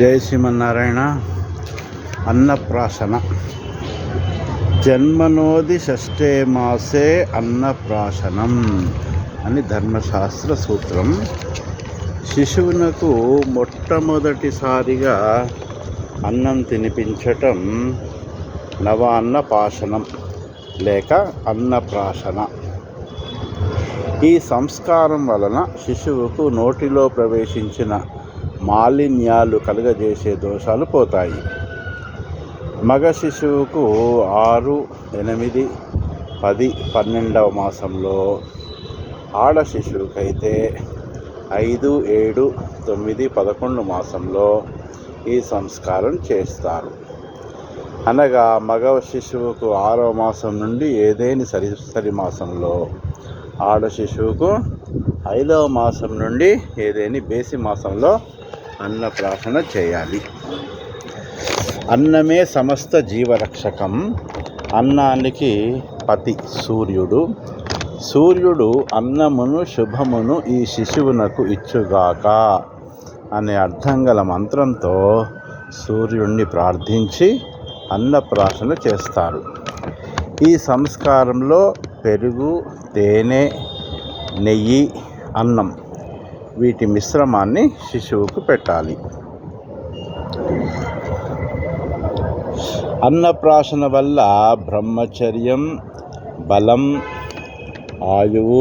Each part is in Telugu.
జై శ్రీమన్నారాయణ. అన్నప్రాశన. జన్మనోది షష్ఠే మాసే అన్నప్రాశనం అని ధర్మశాస్త్ర సూత్రం. శిశువునకు మొట్టమొదటిసారిగా అన్నం తినిపించటం నవాన్నపాశనం లేక అన్నప్రాశన. ఈ సంస్కారం వలన శిశువుకు నోటిలో ప్రవేశించిన మాలిన్యాలు కలుగజేసే దోషాలు పోతాయి. మగ శిశువుకు 6, 8, 10, 12వ మాసంలో, ఆడ శిశువుకైతే 5, 7, 9, 11 మాసంలో ఈ సంస్కారం చేస్తారు. అనగా మగ శిశువుకు 6వ మాసం నుండి ఏదేని సరి మాసంలో, ఆడ శిశువుకు 5వ మాసం నుండి ఏదేని బేసి మాసంలో అన్నప్రాశన చేయాలి. అన్నమే సమస్త జీవరక్షకం. అన్నానికి పతి సూర్యుడు. సూర్యుడు అన్నమును శుభమును ఈ శిశువునకు ఇచ్చుగాక అనే అర్థం గల మంత్రంతో సూర్యుడిని ప్రార్థించి అన్నప్రాశన చేస్తారు. ఈ సంస్కారంలో పెరుగు, తేనె, నెయ్యి, అన్నం వీటి మిశ్రమాన్ని శిశువుకు పెట్టాలి. అన్నప్రాశన వల్ల బ్రహ్మచర్యం, బలం, ఆయువు,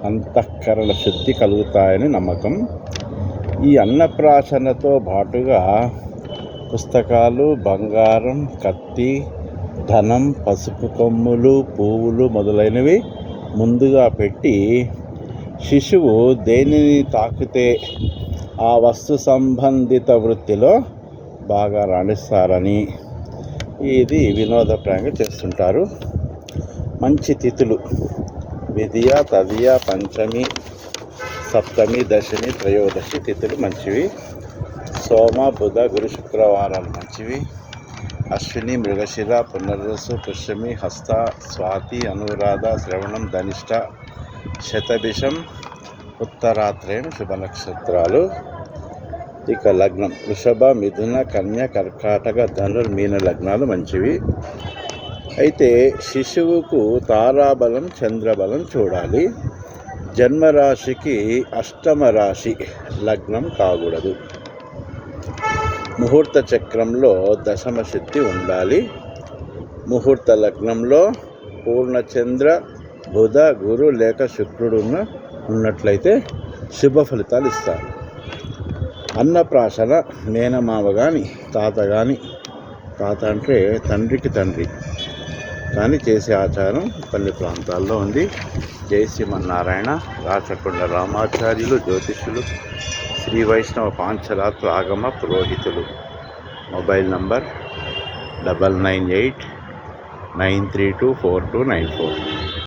అంతఃకరణ శుద్ధి కలుగుతాయని నమ్మకం. ఈ అన్నప్రాశనతో పాటుగా పుస్తకాలు, బంగారం, కత్తి, ధనం, పసుపు కొమ్ములు, పువ్వులు మొదలైనవి ముందుగా పెట్టి శిశువు దేనిని తాకితే ఆ వస్తు సంబంధిత వృత్తిలో బాగా రాణిస్తారని ఇది వినోదప్రాయంగా చేస్తుంటారు. మంచి తిథులు విధియ, తదియ, పంచమి, సప్తమి, దశమి, త్రయోదశి తిథులు మంచివి. సోమ, బుధ, గురు, శుక్రవారాలు మంచివి. అశ్విని, మృగశిర, పునర్వసు, పుష్యమి, హస్త, స్వాతి, అనురాధ, శ్రవణం, ధనిష్ట, శతభిషం, ఉత్తరాత్రేయం శుభ నక్షత్రాలు. ఇక లగ్నం వృషభ, మిథున, కన్య, కర్కాటక, ధనుర్, మీన లగ్నాలు మంచివి. అయితే శిశువుకు తారాబలం, చంద్రబలం చూడాలి. జన్మరాశికి అష్టమ రాశి లగ్నం కాకూడదు. ముహూర్త చక్రంలో దశమ శక్తి ఉండాలి. ముహూర్త లగ్నంలో పూర్ణచంద్ర, బుధ, గురు లేక శుక్రుడు ఉన్నట్లయితే శుభ ఫలితాలు ఇస్తారు. అన్నప్రాశన మేనమామ కానీ, తాత కానీ, తాత అంటే తండ్రికి తండ్రి కానీ చేసే ఆచారం కొన్ని ప్రాంతాల్లో ఉంది. జై శ్రీమన్నారాయణ. రాచకొండ రామాచార్యులు జ్యోతిష్యులు, శ్రీ వైష్ణవ పాంచరాత్ర ఆగమ పురోహితులు. Mobile number 9989324294.